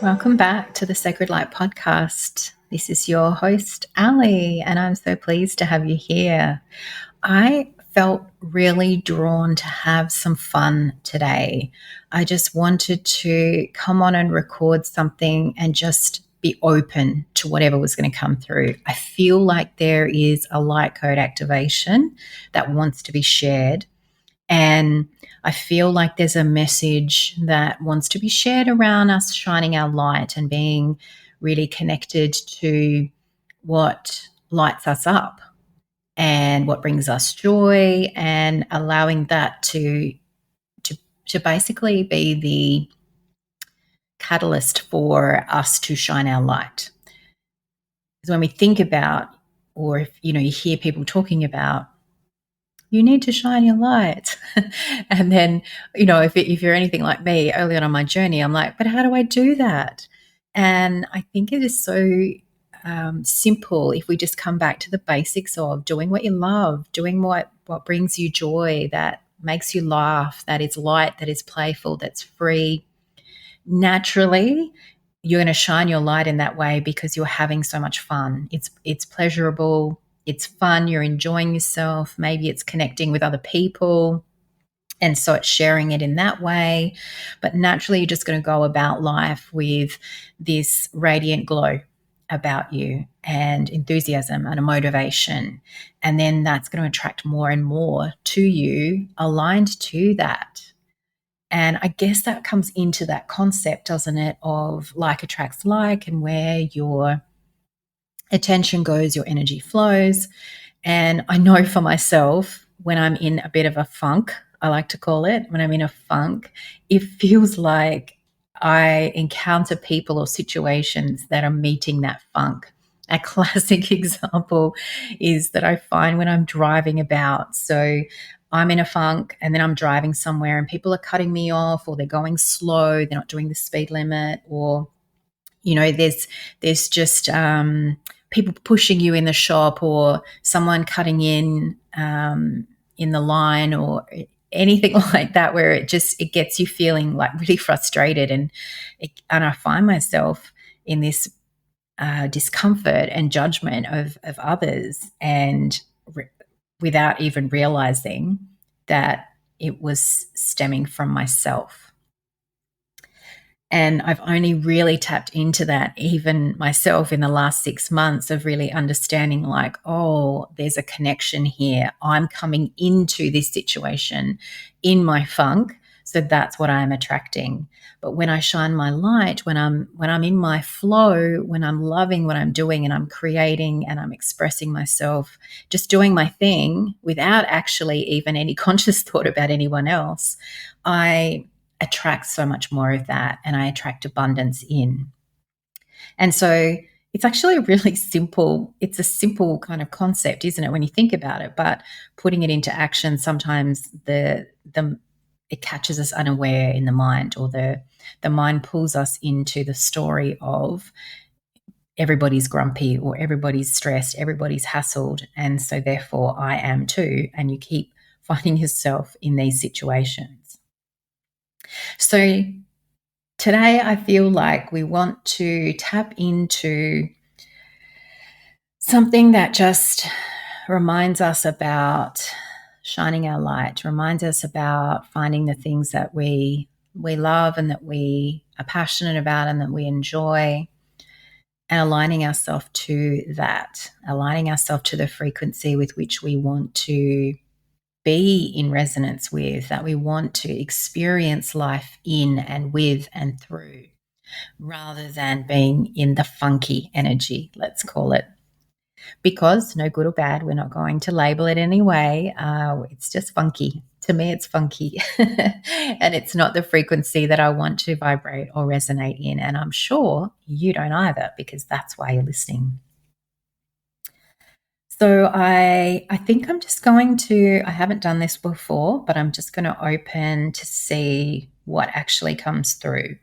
Welcome back to the Sacred Light Podcast. This is your host, Ali, and I'm so pleased to have you here. I felt really drawn to have some fun today. I just wanted to come on and record something and just be open to whatever was going to come through. I feel like there is a light code activation that wants to be shared, and I feel like there's a message that wants to be shared around us shining our light and being really connected to what lights us up and what brings us joy, and allowing that to, to basically be the catalyst for us to shine our light. Because when we think about, or if you hear people talking about, you need to shine your light. And then, if you're anything like me, early on my journey, I'm like, but how do I do that? And I think it is so simple if we just come back to the basics of doing what you love, doing what brings you joy, that makes you laugh, that is light, that is playful, that's free. Naturally, you're going to shine your light in that way because you're having so much fun. It's pleasurable, it's fun, you're enjoying yourself, maybe it's connecting with other people, and so it's sharing it in that way. But naturally, you're just going to go about life with this radiant glow about you and enthusiasm and a motivation. And then that's going to attract more and more to you aligned to that. And I guess that comes into that concept, doesn't it, of like attracts like, and where your attention goes, your energy flows. And I know for myself, when I'm in a bit of a funk, I like to call it, when I'm in a funk, it feels like I encounter people or situations that are meeting that funk. A classic example is that I find when I'm driving about. So I'm in a funk and then I'm driving somewhere and people are cutting me off, or they're going slow, they're not doing the speed limit, or there's just people pushing you in the shop, or someone cutting in the line, or anything like that, where it gets you feeling like really frustrated, and I find myself in this discomfort and judgment of others, and without even realizing that it was stemming from myself. And I've only really tapped into that, even myself, in the last 6 months, of really understanding, like, oh, there's a connection here. I'm coming into this situation in my funk, so that's what I'm attracting. But when I shine my light, when I'm in my flow, when I'm loving what I'm doing and I'm creating and I'm expressing myself, just doing my thing without actually even any conscious thought about anyone else, I attract so much more of that, and I attract abundance in. And so it's actually really simple. It's a simple kind of concept, isn't it, when you think about it? But putting it into action, sometimes it catches us unaware in the mind, or the mind pulls us into the story of everybody's grumpy, or everybody's stressed, everybody's hassled, and so therefore I am too. And you keep finding yourself in these situations. So today I feel like we want to tap into something that just reminds us about shining our light, reminds us about finding the things that we love and that we are passionate about and that we enjoy, and aligning ourselves to that, aligning ourselves to the frequency with which we want to be in resonance with, that we want to experience life in and with and through, rather than being in the funky energy, let's call it. Because no good or bad, we're not going to label it anyway. It's just funky. To me, it's funky. And it's not the frequency that I want to vibrate or resonate in. And I'm sure you don't either, because that's why you're listening. So I think I'm just going to, I haven't done this before, but I'm just going to open to see what actually comes through.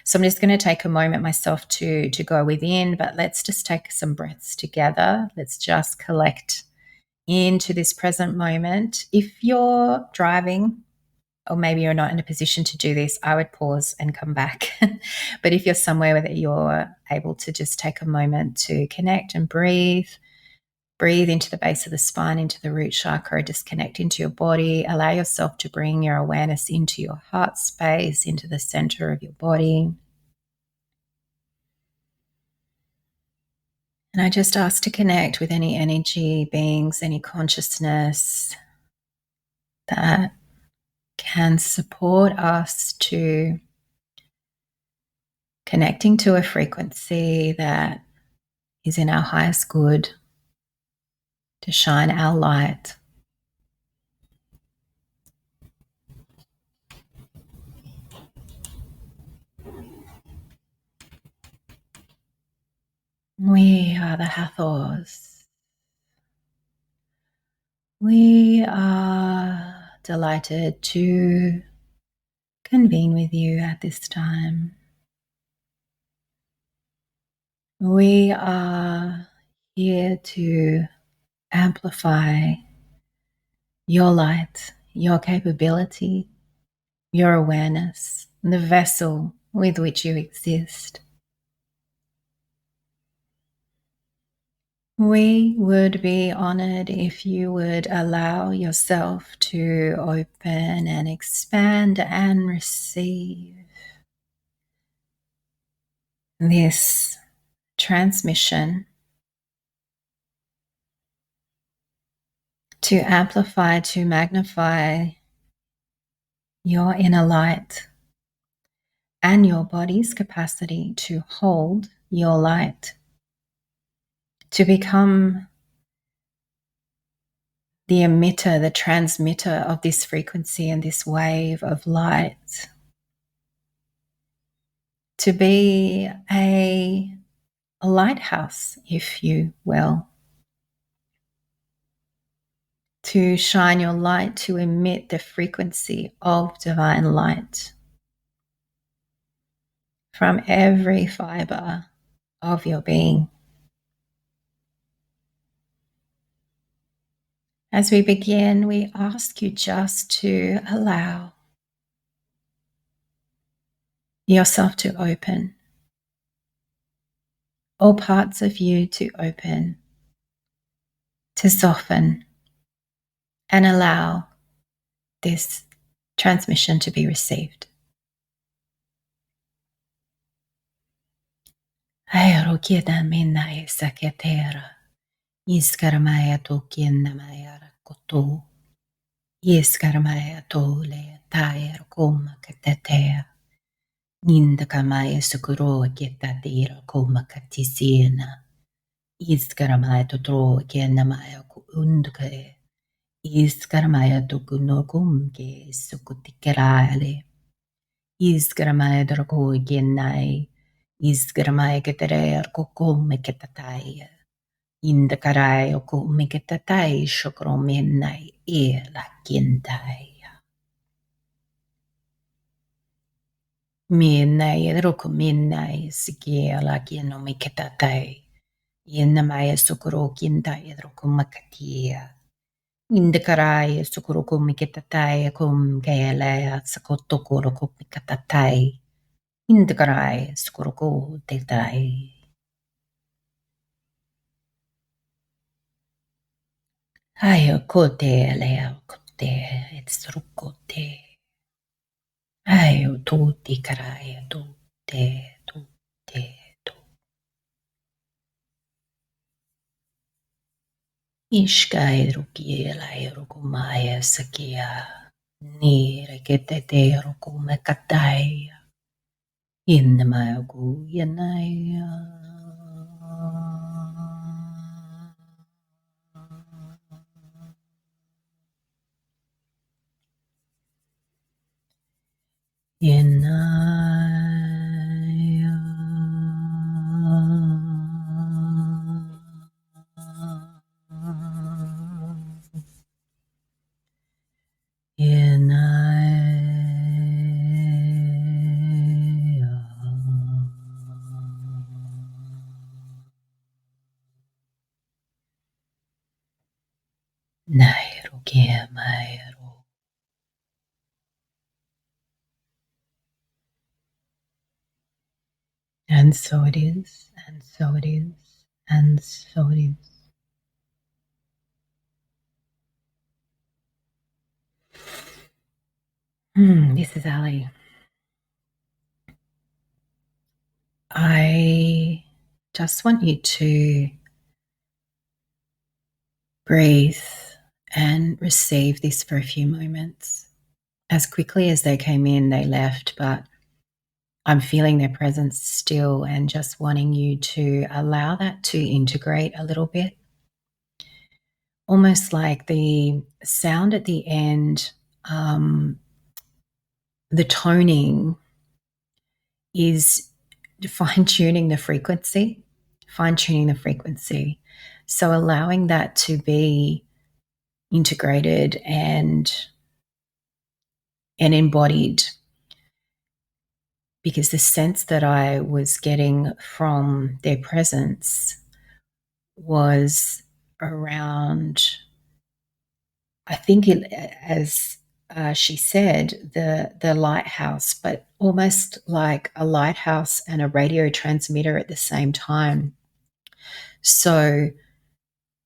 So I'm just going to take a moment myself to go within, but let's just take some breaths together. Let's just collect into this present moment. If you're driving, or maybe you're not in a position to do this, I would pause and come back. But if you're somewhere that you're able to just take a moment to connect and breathe, breathe into the base of the spine, into the root chakra, just connect into your body. Allow yourself to bring your awareness into your heart space, into the center of your body. And I just ask to connect with any energy, beings, any consciousness that can support us to connecting to a frequency that is in our highest good, to shine our light. We are the Hathors. We are delighted to convene with you at this time. We are here to amplify your light, your capability, your awareness, the vessel with which you exist. We would be honored if you would allow yourself to open and expand and receive this transmission to amplify, to magnify your inner light and your body's capacity to hold your light, to become the emitter, the transmitter of this frequency and this wave of light, to be a lighthouse, if you will, to shine your light, to emit the frequency of divine light from every fiber of your being. As we begin, we ask you just to allow yourself to open, all parts of you to open, to soften, and allow this transmission to be received. Aero kieda minna esa ketera, iskarmaya tokienna maya rakoto, iskarmaya tole taer koma katetea, nindakamaya sukuro kietadira koma katisina, iskarmaya totro kienna maya ku undke, iskarmaya tokunokumke sukutikerale, iskarmaya drako kiennai, iskarmaya keterer kokumme ketatai, indakarai okumme ketatai shokromenai la kientai. Miennai droko miennai sikiela kienomi ketatai, iennamaya sokoro kientai droko makatia. Indakarai sokoro kumme ketatai kum kaela sakotokoro kumme ketatai. Indakarai sokoro tetai. Ayo kote leo kote it's rukote. Ayo tutti karai tutte tutte tu. Ishkai rukiela rukumaya sakia. Nire kete te rukume katai. Innamayagu yanaya. Yanaya. Nairo Kiamairo And so it is, and so it is, and so it is. This is Ali. I just want you to breathe and receive this for a few moments. As quickly as they came in, they left, but I'm feeling their presence still and just wanting you to allow that to integrate a little bit. Almost like the sound at the end, the toning is fine tuning the frequency, fine tuning the frequency. So allowing that to be integrated and embodied, because the sense that I was getting from their presence was around, I think it, as she said, the lighthouse, but almost like a lighthouse and a radio transmitter at the same time. So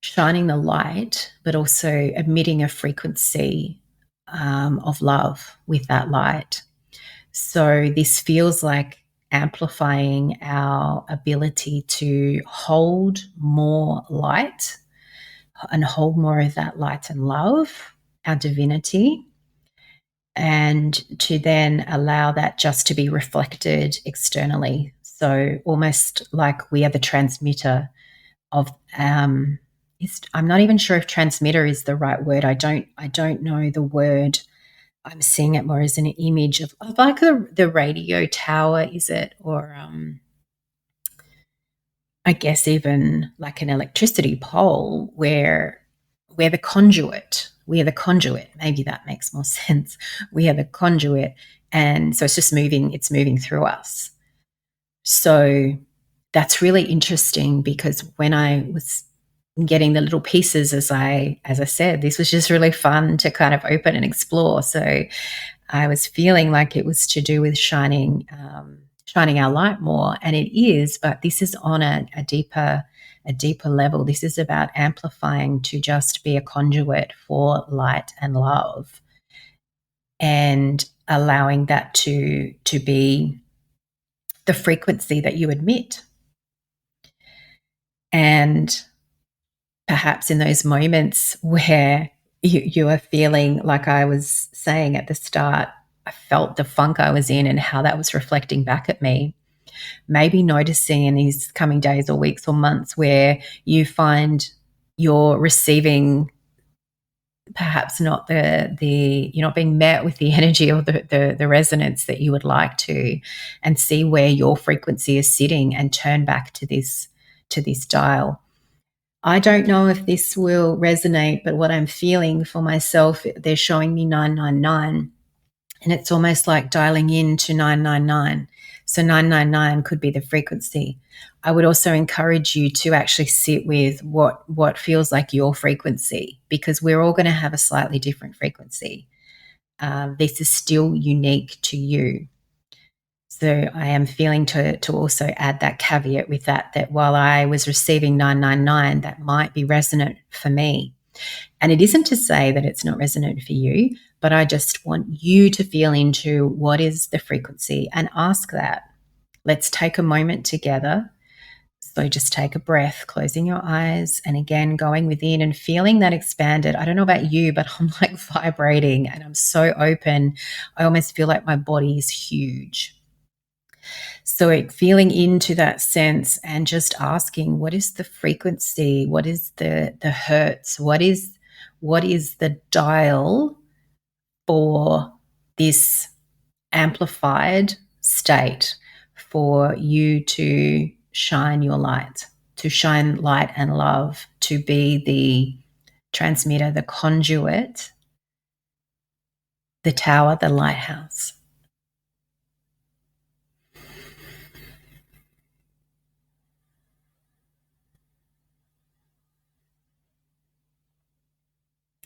shining the light, but also emitting a frequency of love with that light. So this feels like amplifying our ability to hold more light and hold more of that light and love, our divinity, and to then allow that just to be reflected externally. So almost like we are the transmitter of I'm not even sure if transmitter is the right word. I don't know the word. I'm seeing it more as an image of like the radio tower, is it? Or I guess even like an electricity pole where we're the conduit. We are the conduit. Maybe that makes more sense. We are the conduit. And so it's just moving, it's moving through us. So that's really interesting because when I was getting the little pieces, as I said, this was just really fun to kind of open and explore. So I was feeling like it was to do with shining our light more, and it is. But this is on a deeper level. This is about amplifying to just be a conduit for light and love, and allowing that to be the frequency that you admit. And perhaps in those moments where you are feeling like I was saying at the start, I felt the funk I was in and how that was reflecting back at me. Maybe noticing in these coming days or weeks or months where you find you're receiving perhaps not the you're not being met with the energy or the resonance that you would like to, and see where your frequency is sitting and turn back to this dial. I don't know if this will resonate, but what I'm feeling for myself, they're showing me 999, and it's almost like dialing in to 999. So 999 could be the frequency. I would also encourage you to actually sit with what feels like your frequency, because we're all going to have a slightly different frequency. This is still unique to you. So I am feeling to also add that caveat with that while I was receiving 999, that might be resonant for me. And it isn't to say that it's not resonant for you, but I just want you to feel into what is the frequency and ask that. Let's take a moment together. So just take a breath, closing your eyes, and again, going within and feeling that expanded. I don't know about you, but I'm like vibrating and I'm so open. I almost feel like my body is huge. So feeling into that sense and just asking, what is the frequency? What is the hertz? What is the dial for this amplified state for you to shine your light, to shine light and love, to be the transmitter, the conduit, the tower, the lighthouse.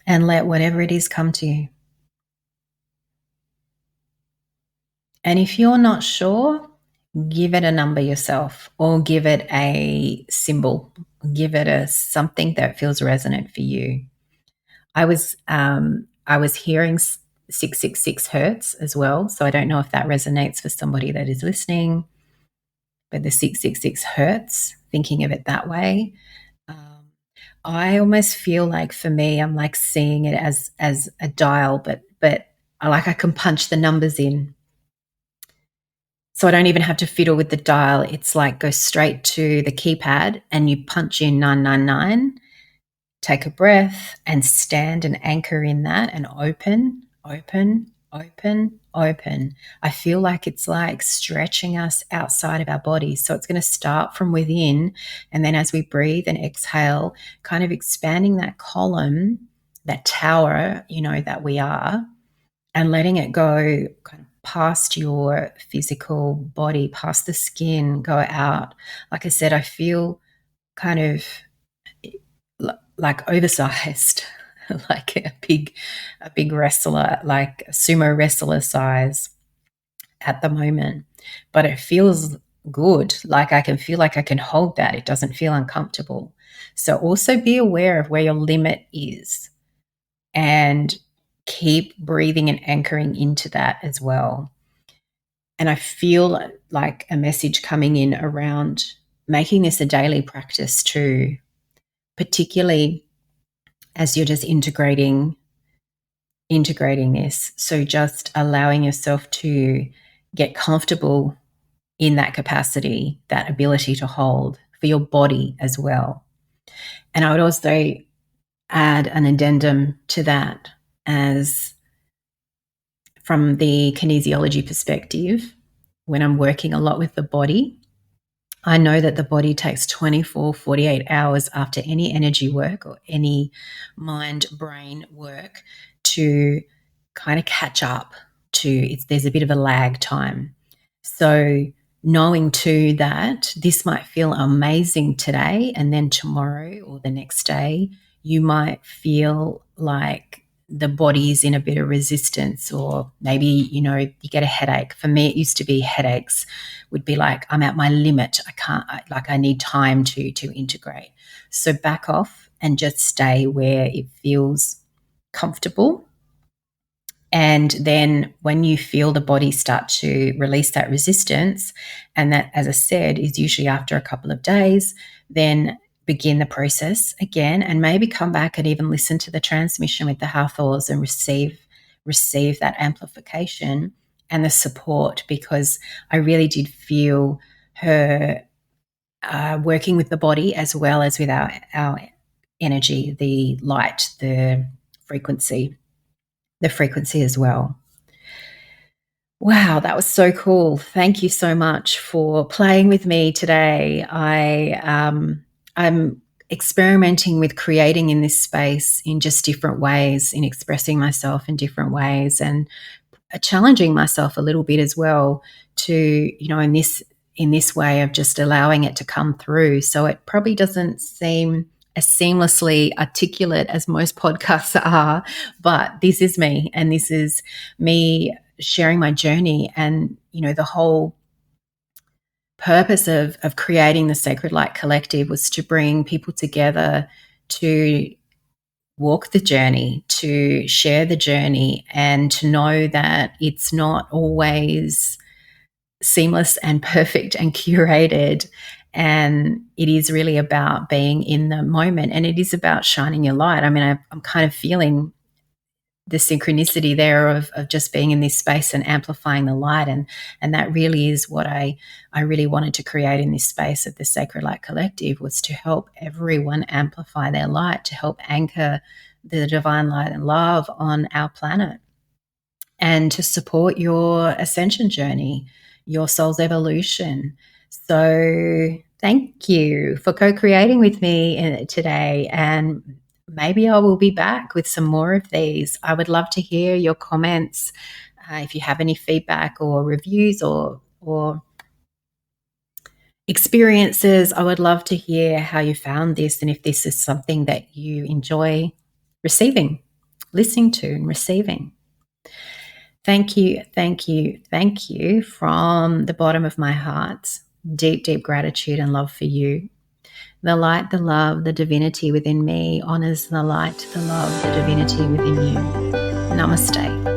And let whatever it is come to you. And if you're not sure, give it a number yourself, or give it a symbol, give it a something that feels resonant for you. I was hearing 666 hertz as well, so I don't know if that resonates for somebody that is listening, but the 666 hertz, thinking of it that way. um, I almost feel like, for me, I'm like seeing it as a dial, but I can punch the numbers in. So I don't even have to fiddle with the dial. It's like go straight to the keypad and you punch in 999, take a breath and stand and anchor in that and open, open, open, open. I feel like it's like stretching us outside of our bodies. So it's going to start from within. And then as we breathe and exhale, kind of expanding that column, that tower, that we are, and letting it go kind of past your physical body, past the skin, go out. Like I said, I feel kind of like oversized, like a big wrestler, like a sumo wrestler size at the moment. But it feels good. Like I can feel like I can hold that. It doesn't feel uncomfortable. So also be aware of where your limit is and keep breathing and anchoring into that as well. And I feel like a message coming in around making this a daily practice too, particularly as you're just integrating this. So just allowing yourself to get comfortable in that capacity, that ability to hold for your body as well. And I would also add an addendum to that, as from the kinesiology perspective, when I'm working a lot with the body, I know that the body takes 24, 48 hours after any energy work or any mind brain work to kind of catch up to. There's a bit of a lag time. So knowing too that this might feel amazing today, and then tomorrow or the next day you might feel like the body's in a bit of resistance, or maybe you get a headache. For me, it used to be headaches would be like, I'm at my limit, I need time to integrate. So back off and just stay where it feels comfortable. And then when you feel the body start to release that resistance, and that, as I said, is usually after a couple of days, then begin the process again, and maybe come back and even listen to the transmission with the Hathors and receive that amplification and the support, because I really did feel her working with the body as well as with our energy, the light, the frequency as well. Wow, that was so cool. Thank you so much for playing with me today. I'm experimenting with creating in this space in just different ways, in expressing myself in different ways, and challenging myself a little bit as well to, in this way of just allowing it to come through. So it probably doesn't seem as seamlessly articulate as most podcasts are, but this is me, and this is me sharing my journey. And the whole purpose of creating the Sacred Light Collective was to bring people together to walk the journey, to share the journey, and to know that it's not always seamless and perfect and curated. And it is really about being in the moment, and it is about shining your light. I mean, I'm kind of feeling the synchronicity there of just being in this space and amplifying the light. And that really is what I really wanted to create in this space of the Sacred Light Collective, was to help everyone amplify their light, to help anchor the divine light and love on our planet, and to support your ascension journey, your soul's evolution. So thank you for co-creating with me today, and maybe I will be back with some more of these. I would love to hear your comments. If you have any feedback or reviews or experiences, I would love to hear how you found this, and if this is something that you enjoy listening to and receiving. Thank you, thank you, thank you from the bottom of my heart. Deep, deep gratitude and love for you. The light, the love, the divinity within me honors the light, the love, the divinity within you. Namaste.